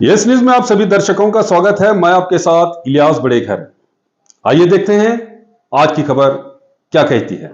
Yes news में आप सभी दर्शकों का स्वागत है। मैं आपके साथ इलियास बड़ेखर। आइए देखते हैं आज की खबर क्या कहती है।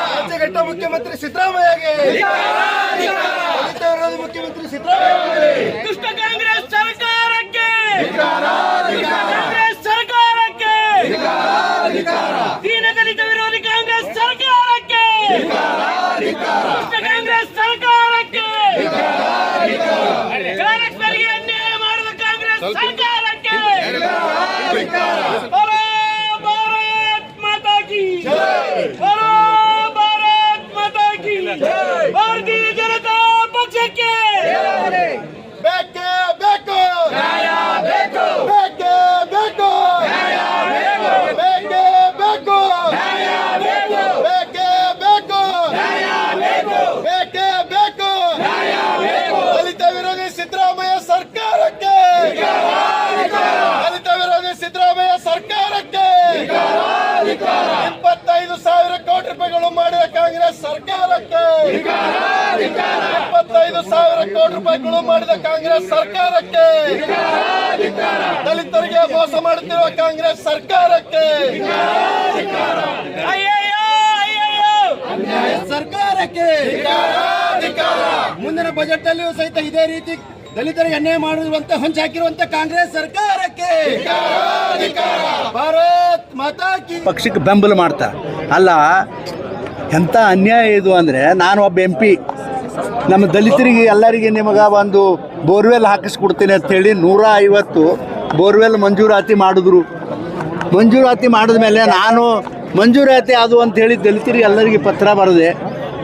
ರಾಜ್ಯಘಟ್ಟ ಮುಖ್ಯಮಂತ್ರಿ ಸಿದ್ದರಾಮಯ್ಯಗೆ, ದಲಿತ ವಿರೋಧಿ ಮುಖ್ಯಮಂತ್ರಿ ಸಿದ್ದರಾಮಯ್ಯಗೆ, ದುಷ್ಟ ಕಾಂಗ್ರೆಸ್ ಸರ್ಕಾರಕ್ಕೆ, ಕಾಂಗ್ರೆಸ್ ಸರ್ಕಾರಕ್ಕೆ, ದೀನ ದಲಿತ ವಿರೋಧಿ ಕಾಂಗ್ರೆಸ್ ಸರ್ಕಾರಕ್ಕೆ, ದುಷ್ಟ ಕಾಂಗ್ರೆಸ್ ಸರ್ಕಾರಕ್ಕೆ, ಕಾಂಗ್ರೆಸ್ನವರಿಗೆ ಅನ್ಯಾಯ ಮಾಡಿದ ಕಾಂಗ್ರೆಸ್ ಸರ್ಕಾರಕ್ಕೆ, बोलो भारत माता की जय, बोलो भारत माता की जय, भारतीय जनता पक्षಕ್ಕೆ ಬೇಕೇ ಬೇಕು ನ್ಯಾಯ ಬೇಕು, ಬೇಕೇ ಬೇಕು ನ್ಯಾಯ ಬೇಕು, ಬೇಕೇ ಬೇಕು ನ್ಯಾಯ ಬೇಕು, ಬೇಕೇ ಬೇಕು ನ್ಯಾಯ ಬೇಕು, ಬೇಕೇ ಬೇಕು ನ್ಯಾಯ ಬೇಕು, ದಲಿತ ವಿರೋಧಿ ಸಿದ್ದರಾಮಯ್ಯ ಸರ್ಕಾರಕ್ಕೆ, ದಲಿತ ವಿರೋಧಿ ಸಿದ್ದರಾಮಯ್ಯ ಸರ್ಕಾರಕ್ಕೆ 25,000 ಕೋಟಿ ರೂಪಾಯಿಗಳು ಮಾಡಿದ ಕಾಂಗ್ರೆಸ್ ಸರ್ಕಾರಕ್ಕೆ, 25,000 ಕೋಟಿ ರೂಪಾಯಿಗಳು ಮಾಡಿದ ಕಾಂಗ್ರೆಸ್ ಸರ್ಕಾರಕ್ಕೆ, ದಲಿತರಿಗೆ ಮೋಸ ಮಾಡುತ್ತಿರುವ ಕಾಂಗ್ರೆಸ್ ಸರ್ಕಾರಕ್ಕೆ, ಅಯ್ಯಯ್ಯೋ ಅಯ್ಯಯ್ಯೋ ಅನ್ಯಾಯ ಸರ್ಕಾರಕ್ಕೆ ಮುಂದಿನ ಬಜೆಟ್ ಅಲ್ಲಿಯೂ ಸಹಿತ ಇದೇ ರೀತಿ ದಲಿತರಿಗೆ ಅನ್ಯಾಯ ಮಾಡುವಂತೆ ಹೊಂಚಾಕಿರುವಂತ ಕಾಂಗ್ರೆಸ್ ಸರ್ಕಾರಕ್ಕೆ ಭಾರತ್ ಮಾತಾ ಕಿ ಪಕ್ಷಕ್ಕೆ ಬೆಂಬಲ ಮಾಡ್ತಾ ಅಲ್ಲ. ಎಂಥ ಅನ್ಯಾಯ ಇದು ಅಂದರೆ, ನಾನು ಒಬ್ಬ MP, ನಮ್ಮ ದಲಿತರಿಗೆ ಎಲ್ಲರಿಗೆ ನಿಮಗೆ ಒಂದು ಬೋರ್ವೆಲ್ ಹಾಕಿಸ್ಕೊಡ್ತೀನಿ ಅಂಥೇಳಿ 150 ಬೋರ್ವೆಲ್ ಮಂಜೂರಾತಿ ಮಾಡಿದ್ರು. ಮಂಜೂರಾತಿ ಮಾಡಿದ ಮೇಲೆ ನಾನು ಮಂಜೂರಾತಿ ಅದು ಅಂಥೇಳಿ ದಲಿತರಿಗೆ ಎಲ್ಲರಿಗೆ ಪತ್ರ ಬರೆದೆ.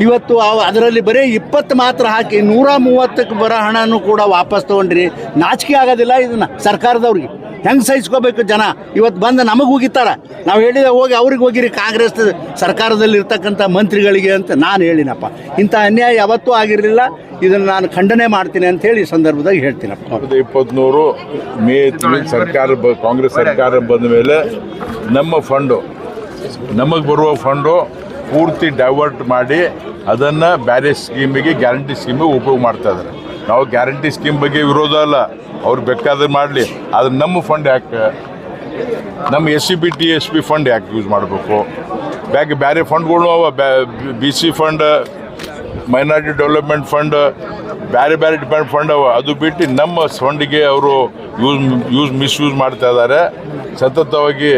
ಇವತ್ತು ಅದರಲ್ಲಿ ಬರೀ 20 ಮಾತ್ರ ಹಾಕಿ 130ಕ್ಕೆ ಬರೋ ಹಣನೂ ಕೂಡ ವಾಪಸ್ ತೊಗೊಂಡ್ರಿ. ನಾಚಿಕೆ ಆಗೋದಿಲ್ಲ ಇದನ್ನು ಸರ್ಕಾರದವ್ರಿಗೆ? ಹೆಂಗೆ ಸಹಿಸ್ಕೋಬೇಕು ಜನ? ಇವತ್ತು ಬಂದು ನಮಗೆ ಹೋಗಿತ್ತಾರ, ನಾವು ಹೇಳಿದ ಹೋಗಿ ಅವ್ರಿಗೆ ಹೋಗಿರಿ ಕಾಂಗ್ರೆಸ್ ಸರ್ಕಾರದಲ್ಲಿ ಇರ್ತಕ್ಕಂಥ ಮಂತ್ರಿಗಳಿಗೆ ಅಂತ ನಾನು ಹೇಳಿನಪ್ಪ. ಇಂಥ ಅನ್ಯಾಯ ಯಾವತ್ತೂ ಆಗಿರಲಿಲ್ಲ. ಇದನ್ನು ನಾನು ಖಂಡನೆ ಮಾಡ್ತೀನಿ ಅಂಥೇಳಿ ಈ ಸಂದರ್ಭದಾಗ ಹೇಳ್ತೀನಪ್ಪ. 2023 ಮೇ ಸರ್ಕಾರ ಕಾಂಗ್ರೆಸ್ ಸರ್ಕಾರ ಬಂದ ಮೇಲೆ ನಮ್ಮ ಫಂಡು, ನಮಗೆ ಬರುವ ಫಂಡು ಪೂರ್ತಿ ಡೈವರ್ಟ್ ಮಾಡಿ ಅದನ್ನು ಬೇರೆ ಸ್ಕೀಮಿಗೆ, ಗ್ಯಾರಂಟಿ ಸ್ಕೀಮಿಗೆ ಉಪಯೋಗ ಮಾಡ್ತಾ ಇದ್ದಾರೆ. ನಾವು ಗ್ಯಾರಂಟಿ ಸ್ಕೀಮ್ ಬಗ್ಗೆ ವಿರೋಧ ಅಲ್ಲ, ಅವ್ರು ಬೇಕಾದ್ರೆ ಮಾಡಲಿ. ಆದರೆ ನಮ್ಮ ಫಂಡ್ ಯಾಕೆ, ನಮ್ಮ SCP TSP ಫಂಡ್ ಯಾಕೆ ಯೂಸ್ ಮಾಡಬೇಕು? ಬೇರೆ ಫಂಡ್ಗಳು ಅವ, BC fund, minority development fund, ಬೇರೆ ಡಿಪೆಂಡ್ ಫಂಡ್ ಅವ. ಅದು ಬಿಟ್ಟು ನಮ್ಮ ಫಂಡಿಗೆ ಅವರು ಮಿಸ್ಯೂಸ್ ಮಾಡ್ತಾ ಇದ್ದಾರೆ ಸತತವಾಗಿ.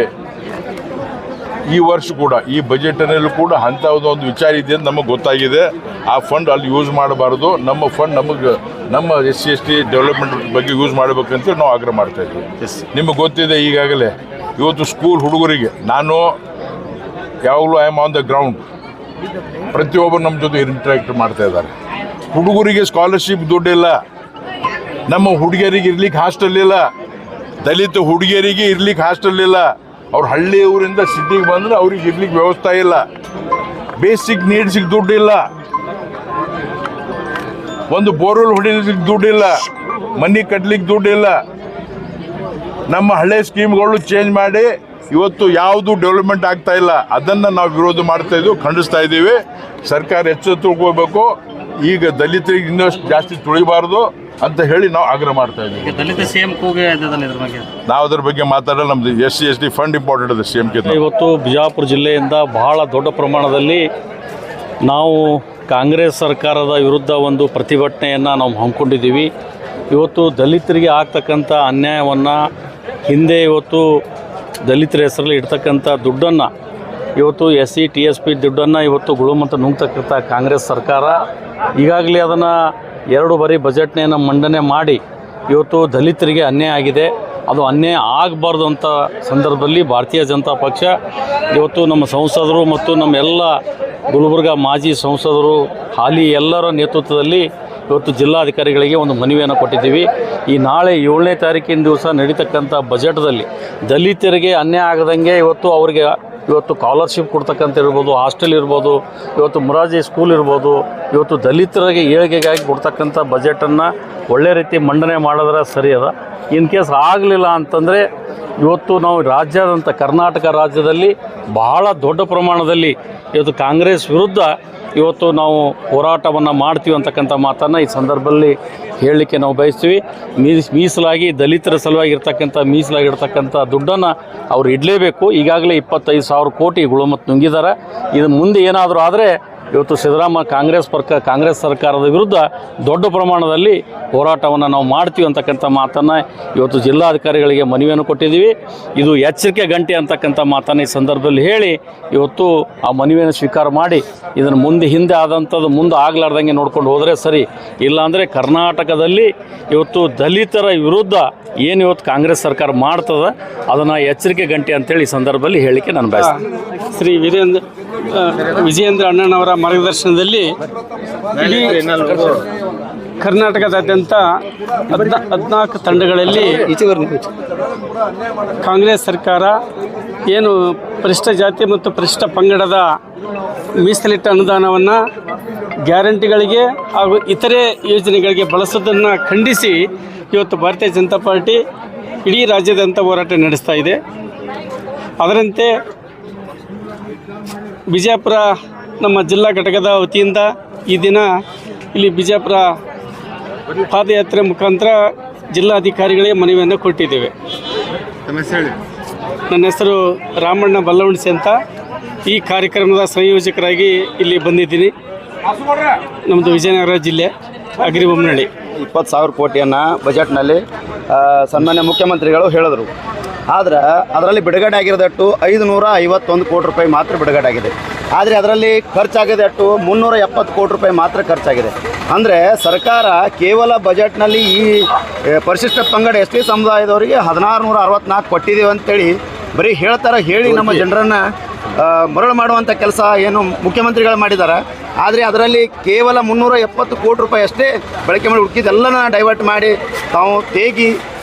ಈ ವರ್ಷ ಕೂಡ ಈ ಬಜೆಟ್ನಲ್ಲೂ ಕೂಡ ಅಂಥದ್ದೊಂದು ವಿಚಾರ ಇದೆ ಅಂತ ನಮಗೆ ಗೊತ್ತಾಗಿದೆ. ಆ ಫಂಡ್ ಅಲ್ಲಿ ಯೂಸ್ ಮಾಡಬಾರ್ದು, ನಮ್ಮ ಫಂಡ್ ನಮ್ಮ SC/ST ಡೆವಲಪ್ಮೆಂಟ್ ಬಗ್ಗೆ ಯೂಸ್ ಮಾಡಬೇಕಂತ ನಾವು ಆಗ್ರಹ ಮಾಡ್ತಾಯಿದ್ವಿ. ನಿಮಗೆ ಗೊತ್ತಿದೆ ಈಗಾಗಲೇ ಇವತ್ತು ಸ್ಕೂಲ್ ಹುಡುಗರಿಗೆ, ನಾನು ಯಾವಾಗಲೂ I am on the ground, ಪ್ರತಿಯೊಬ್ಬರು ನಮ್ಮ ಜೊತೆ ಇಂಟ್ರಾಕ್ಟ್ ಮಾಡ್ತಾ ಇದ್ದಾರೆ. ಹುಡುಗರಿಗೆ ಸ್ಕಾಲರ್ಶಿಪ್ ದುಡ್ಡಿಲ್ಲ, ನಮ್ಮ ಹುಡುಗಿಯರಿಗೆ ಇರ್ಲಿಕ್ಕೆ ಹಾಸ್ಟೆಲ್ ಇಲ್ಲ, ದಲಿತ ಹುಡುಗಿಯರಿಗೆ ಇರ್ಲಿಕ್ಕೆ ಹಾಸ್ಟೆಲ್ ಇಲ್ಲ. ಅವ್ರು ಹಳ್ಳಿ ಊರಿಂದ ಸಿಟಿಗೆ ಬಂದರೆ ಅವ್ರಿಗೆ ಇರ್ಲಿಕ್ಕೆ ವ್ಯವಸ್ಥೆ ಇಲ್ಲ, ಬೇಸಿಕ್ ನೀಡ್ಸಿಗೆ ದುಡ್ಡಿಲ್ಲ, ಒಂದು ಬೋರ್ವೆಲ್ ಹೊಡಿಲಿಕ್ಕೆ ದುಡ್ಡಿಲ್ಲ, ಮನೆ ಕಟ್ಟಲಿಕ್ಕೆ ದುಡ್ಡಿಲ್ಲ. ನಮ್ಮ ಹಳೆ ಸ್ಕೀಮ್ಗಳು ಚೇಂಜ್ ಮಾಡಿ ಇವತ್ತು ಯಾವುದು ಡೆವಲಪ್ಮೆಂಟ್ ಆಗ್ತಾ ಇಲ್ಲ. ಅದನ್ನು ನಾವು ವಿರೋಧ ಮಾಡ್ತಾ ಇದ್ದೀವಿ, ಖಂಡಿಸ್ತಾ ಇದ್ದೀವಿ. ಸರ್ಕಾರ ಎಚ್ಚೆತ್ತುಕೊಳ್ಬೇಕು. ಈಗ ದಲಿತರಿಗೆ ಇನ್ನಷ್ಟು ಜಾಸ್ತಿ ತುಳಿಬಾರ್ದು ಅಂತ ಹೇಳಿ ನಾವು ಆಗ್ರಹ ಮಾಡ್ತಾ ಇದ್ದೀವಿ. ದಲಿತ CM ಕೂಗಿ ಇದ್ರ ಬಗ್ಗೆ ನಾವು ಅದ್ರ ಬಗ್ಗೆ ಮಾತಾಡೋಣ. ನಮ್ದು SC/ST ಫಂಡ್ ಇಂಪಾರ್ಟೆಂಟ್ ಇದೆ CM ಗೆ. ಇವತ್ತು ಬಿಜಾಪುರ ಜಿಲ್ಲೆಯಿಂದ ಬಹಳ ದೊಡ್ಡ ಪ್ರಮಾಣದಲ್ಲಿ ನಾವು ಕಾಂಗ್ರೆಸ್ ಸರ್ಕಾರದ ವಿರುದ್ಧ ಒಂದು ಪ್ರತಿಭಟನೆಯನ್ನು ನಾವು ಹಮ್ಮಿಕೊಂಡಿದ್ದೀವಿ. ಇವತ್ತು ದಲಿತರಿಗೆ ಆಗ್ತಕ್ಕಂಥ ಅನ್ಯಾಯವನ್ನು, ಹಿಂದೆ ಇವತ್ತು ದಲಿತರ ಹೆಸರಲ್ಲಿ ಇಡ್ತಕ್ಕಂಥ ದುಡ್ಡನ್ನು, ಇವತ್ತು SC TSP ದುಡ್ಡನ್ನು ಇವತ್ತು ಗುಳುಮಂತ ನುಂಗ್ತಕ್ಕಂಥ ಕಾಂಗ್ರೆಸ್ ಸರ್ಕಾರ ಈಗಾಗಲೇ ಅದನ್ನು 2 ಬಾರಿ ಬಜೆಟ್ನೆಯನ್ನು ಮಂಡನೆ ಮಾಡಿ ಇವತ್ತು ದಲಿತರಿಗೆ ಅನ್ಯಾಯ ಆಗಿದೆ. ಅದು ಅನ್ಯಾಯ ಆಗಬಾರ್ದು ಅಂತ ಸಂದರ್ಭದಲ್ಲಿ ಭಾರತೀಯ ಜನತಾ ಪಕ್ಷ ಇವತ್ತು ನಮ್ಮ ಸಂಸದರು ಮತ್ತು ನಮ್ಮ ಎಲ್ಲ ಗುಲ್ಬರ್ಗ ಮಾಜಿ ಸಂಸದರು, ಹಾಲಿ ಎಲ್ಲರ ನೇತೃತ್ವದಲ್ಲಿ ಇವತ್ತು ಜಿಲ್ಲಾಧಿಕಾರಿಗಳಿಗೆ ಒಂದು ಮನವಿಯನ್ನು ಕೊಟ್ಟಿದ್ದೀವಿ. ಈ ನಾಳೆ 7ನೇ ತಾರೀಕಿನ ದಿವಸ ನಡೀತಕ್ಕಂಥ ಬಜೆಟ್ದಲ್ಲಿ ದಲಿತರಿಗೆ ಅನ್ಯಾಯ ಆಗದಂಗೆ ಇವತ್ತು ಸ್ಕಾಲರ್ಶಿಪ್ ಕೊಡ್ತಕ್ಕಂಥ ಇರ್ಬೋದು, ಹಾಸ್ಟೆಲ್ ಇರ್ಬೋದು, ಇವತ್ತು ಮೊರಾರ್ಜಿ ಸ್ಕೂಲ್ ಇರ್ಬೋದು, ಇವತ್ತು ದಲಿತರಿಗೆ ಏಳಿಗೆಗಾಗಿ ಕೊಡ್ತಕ್ಕಂಥ ಬಜೆಟನ್ನು ಒಳ್ಳೆ ರೀತಿ ಮಂಡನೆ ಮಾಡಿದ್ರೆ ಸರಿ ಅದ. ಇನ್ ಕೇಸ್ ಆಗಲಿಲ್ಲ ಅಂತಂದರೆ ಇವತ್ತು ನಾವು ರಾಜ್ಯಾದ್ಯಂತ ಕರ್ನಾಟಕ ರಾಜ್ಯದಲ್ಲಿ ಬಹಳ ದೊಡ್ಡ ಪ್ರಮಾಣದಲ್ಲಿ ಇವತ್ತು ಕಾಂಗ್ರೆಸ್ ವಿರುದ್ಧ ಇವತ್ತು ನಾವು ಹೋರಾಟವನ್ನು ಮಾಡ್ತೀವಿ ಅಂತಕ್ಕಂಥ ಮಾತನ್ನು ಈ ಸಂದರ್ಭದಲ್ಲಿ ಹೇಳಲಿಕ್ಕೆ ನಾವು ಬಯಸ್ತೀವಿ. ಮೀಸಲಾಗಿ ದಲಿತರ ಸಲುವಾಗಿ ಮೀಸಲಾಗಿರ್ತಕ್ಕಂಥ ದುಡ್ಡನ್ನು ಅವ್ರು ಇಡಲೇಬೇಕು. ಈಗಾಗಲೇ 25,000 ಕೋಟಿ ಮತ್ತು ನುಂಗಿದ್ದಾರೆ. ಇದು ಮುಂದೆ ಏನಾದರೂ ಆದರೆ ಇವತ್ತು ಕಾಂಗ್ರೆಸ್ ಸರ್ಕಾರದ ವಿರುದ್ಧ ದೊಡ್ಡ ಪ್ರಮಾಣದಲ್ಲಿ ಹೋರಾಟವನ್ನು ನಾವು ಮಾಡ್ತೀವಿ ಅಂತಕ್ಕಂಥ ಮಾತನ್ನು ಇವತ್ತು ಜಿಲ್ಲಾಧಿಕಾರಿಗಳಿಗೆ ಮನವಿಯನ್ನು ಕೊಟ್ಟಿದ್ದೀವಿ. ಇದು ಎಚ್ಚರಿಕೆ ಗಂಟೆ ಅಂತಕ್ಕಂಥ ಮಾತನ್ನು ಈ ಸಂದರ್ಭದಲ್ಲಿ ಹೇಳಿ ಇವತ್ತು ಆ ಮನವಿಯನ್ನು ಸ್ವೀಕಾರ ಮಾಡಿ ಇದನ್ನು ಹಿಂದೆ ಆದಂಥದ್ದು ಮುಂದೆ ಆಗಲಾರ್ದಂಗೆ ನೋಡ್ಕೊಂಡು ಹೋದರೆ ಸರಿ. ಇಲ್ಲಾಂದರೆ ಕರ್ನಾಟಕದಲ್ಲಿ ಇವತ್ತು ದಲಿತರ ವಿರುದ್ಧ ಏನು ಇವತ್ತು ಕಾಂಗ್ರೆಸ್ ಸರ್ಕಾರ ಮಾಡ್ತದೆ ಅದನ್ನು ಎಚ್ಚರಿಕೆ ಗಂಟೆ ಅಂತೇಳಿ ಈ ಸಂದರ್ಭದಲ್ಲಿ ಹೇಳಲಿಕ್ಕೆ ನಾನು ಬಯಸ್ತೀನಿ. ಶ್ರೀ ವಿಜಯೇಂದ್ರ ಅಣ್ಣನವರ ಮಾರ್ಗದರ್ಶನದಲ್ಲಿ ಇಡೀ ಕರ್ನಾಟಕದಾದ್ಯಂತ 14 ತಂಡಗಳಲ್ಲಿ ಕಾಂಗ್ರೆಸ್ ಸರ್ಕಾರ ಏನು ಪರಿಶಿಷ್ಟ ಜಾತಿ ಮತ್ತು ಪರಿಶಿಷ್ಟ ಪಂಗಡದ ಮೀಸಲಿಟ್ಟ ಅನುದಾನವನ್ನು ಗ್ಯಾರಂಟಿಗಳಿಗೆ ಹಾಗೂ ಇತರೆ ಯೋಜನೆಗಳಿಗೆ ಬಳಸೋದನ್ನು ಖಂಡಿಸಿ ಇವತ್ತು ಭಾರತೀಯ ಜನತಾ ಪಾರ್ಟಿ ಇಡೀ ರಾಜ್ಯಾದ್ಯಂತ ಹೋರಾಟ ನಡೆಸ್ತಾ ಇದೆ. ಅದರಂತೆ ಬಿಜಾಪುರ ನಮ್ಮ ಜಿಲ್ಲಾ ಘಟಕದ ವತಿಯಿಂದ ಈ ದಿನ ಇಲ್ಲಿ ಬಿಜಾಪುರ ಪಾದಯಾತ್ರೆ ಮುಖಾಂತರ ಜಿಲ್ಲಾಧಿಕಾರಿಗಳಿಗೆ ಮನವಿಯನ್ನು ಕೊಟ್ಟಿದ್ದೇವೆ. ನನ್ನ ಹೆಸರು ರಾಮಣ್ಣ ಬಲ್ಲವಣಿಸಿ ಅಂತ. ಈ ಕಾರ್ಯಕ್ರಮದ ಸಂಯೋಜಕರಾಗಿ ಇಲ್ಲಿ ಬಂದಿದ್ದೀನಿ. ನಮ್ಮದು ವಿಜಯನಗರ ಜಿಲ್ಲೆ ಅಗ್ರಿಬೊಮ್ಮನಹಳ್ಳಿ. 20,000 ಕೋಟಿಯನ್ನು ಬಜೆಟ್ನಲ್ಲಿ ಸನ್ಮಾನ್ಯ ಮುಖ್ಯಮಂತ್ರಿಗಳು ಹೇಳಿದ್ರು. ಆದರೆ ಅದರಲ್ಲಿ ಬಿಡುಗಡೆ ಆಗಿರೋದಟ್ಟು 551 ಕೋಟಿ ರೂಪಾಯಿ ಮಾತ್ರ ಬಿಡುಗಡೆ ಆಗಿದೆ. ಆದರೆ ಅದರಲ್ಲಿ ಖರ್ಚಾಗಿದೆಟ್ಟು 370 ಕೋಟಿ ರೂಪಾಯಿ ಮಾತ್ರ ಖರ್ಚಾಗಿದೆ. ಅಂದರೆ ಸರ್ಕಾರ ಕೇವಲ ಬಜೆಟ್ನಲ್ಲಿ ಈ ಪರಿಶಿಷ್ಟ ಪಂಗಡ ಎಸ್ ಟಿ ಸಮುದಾಯದವರಿಗೆ 1664 ಕೊಟ್ಟಿದ್ದೀವಿ ಅಂತೇಳಿ ಬರೀ ಹೇಳಿ ನಮ್ಮ ಜನರನ್ನು ಮರಳು ಮಾಡುವಂಥ ಕೆಲಸ ಏನು ಮುಖ್ಯಮಂತ್ರಿಗಳು ಮಾಡಿದ್ದಾರೆ. ಆದರೆ ಅದರಲ್ಲಿ ಕೇವಲ 370 ಕೋಟಿ ರೂಪಾಯಿ ಅಷ್ಟೇ ಬಳಕೆ ಮಾಡಿ ಉಳಿದಿದ್ದೆಲ್ಲನ ಡೈವರ್ಟ್ ಮಾಡಿ ತಾವು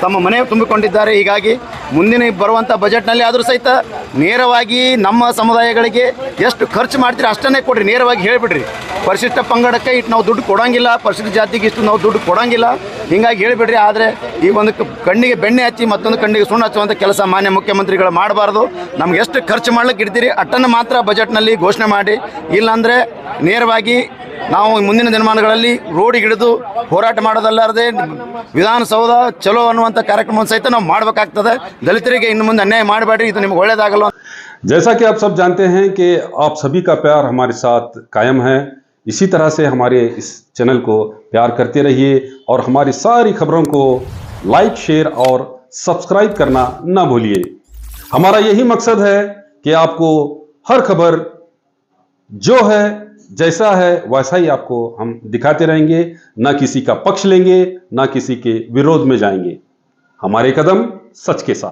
ತಮ್ಮ ಮನೆ ತುಂಬಿಕೊಂಡಿದ್ದಾರೆ. ಹೀಗಾಗಿ ಮುಂದಿನ ಬರುವಂಥ ಬಜೆಟ್ನಲ್ಲಿ ಆದರೂ ಸಹಿತ ನೇರವಾಗಿ ನಮ್ಮ ಸಮುದಾಯಗಳಿಗೆ ಎಷ್ಟು ಖರ್ಚು ಮಾಡ್ತೀರಿ ಅಷ್ಟನ್ನೇ ಕೊಡ್ರಿ, ನೇರವಾಗಿ ಹೇಳಿಬಿಡ್ರಿ. ಪರಿಶಿಷ್ಟ ಪಂಗಡಕ್ಕೆ ಇಟ್ಟು ನಾವು ದುಡ್ಡು ಕೊಡೋಂಗಿಲ್ಲ, ಪರಿಶಿಷ್ಟ ಜಾತಿಗೆ ಇಷ್ಟು ನಾವು ದುಡ್ಡು ಕೊಡೋಂಗಿಲ್ಲ, ಹೀಗಾಗಿ ಹೇಳಿಬಿಡ್ರಿ. ಆದರೆ ಈ ಒಂದು ಕಣ್ಣಿಗೆ ಬೆಣ್ಣೆ ಹಚ್ಚಿ ಮತ್ತೊಂದು ಕಣ್ಣಿಗೆ ಸುಣ್ಣ ಹಚ್ಚುವಂಥ ಕೆಲಸ ಮಾನ್ಯ ಮುಖ್ಯಮಂತ್ರಿಗಳು ಮಾಡಬಾರ್ದು. ನಮ್ಗೆ ಎಷ್ಟು ಖರ್ಚು ಮಾಡ್ಲಿಕ್ಕೆ ಇಡ್ತೀರಿ ಅಷ್ಟನ್ನು ಮಾತ್ರ ಬಜೆಟ್ನಲ್ಲಿ ಘೋಷಣೆ ಮಾಡಿ, ಇಲ್ಲಾಂದರೆ ನೇರವಾಗಿ ನಾವು ಮುಂದಿನ ದಿನಮಾನಗಳಲ್ಲಿ ರೋಡಿಗಿಳಿದು ಹೋರಾಟ ಮಾಡೋದಲ್ಲಾರದೆ ವಿಧಾನಸೌಧ ಚಲೋ ಅನ್ನುವಂಥ ಕಾರ್ಯಕ್ರಮವನ್ನು ಸಹಿತ ನಾವು ಮಾಡಬೇಕಾಗ್ತದೆ. ದಲಿತರಿಗೆ ಇನ್ನು ಮುಂದೆ ಅನ್ಯಾಯ ಮಾಡಬೇಡ್ರಿ, ಇದು ನಿಮ್ಗೆ ಒಳ್ಳೇದಾಗಲ್ಲ. जैसा कि आप सब जानते हैं कि आप सभी का प्यार हमारे साथ कायम है, इसी तरह से हमारे इस चैनल को प्यार करते रहिए और हमारी सारी खबरों को लाइक, शेयर और सब्सक्राइब करना ना भूलिए. हमारा यही मकसद है कि आपको हर खबर जो है जैसा है वैसा ही आपको हम दिखाते रहेंगे, ना किसी का पक्ष लेंगे, ना किसी के विरोध में जाएंगे. हमारे कदम सच के साथ.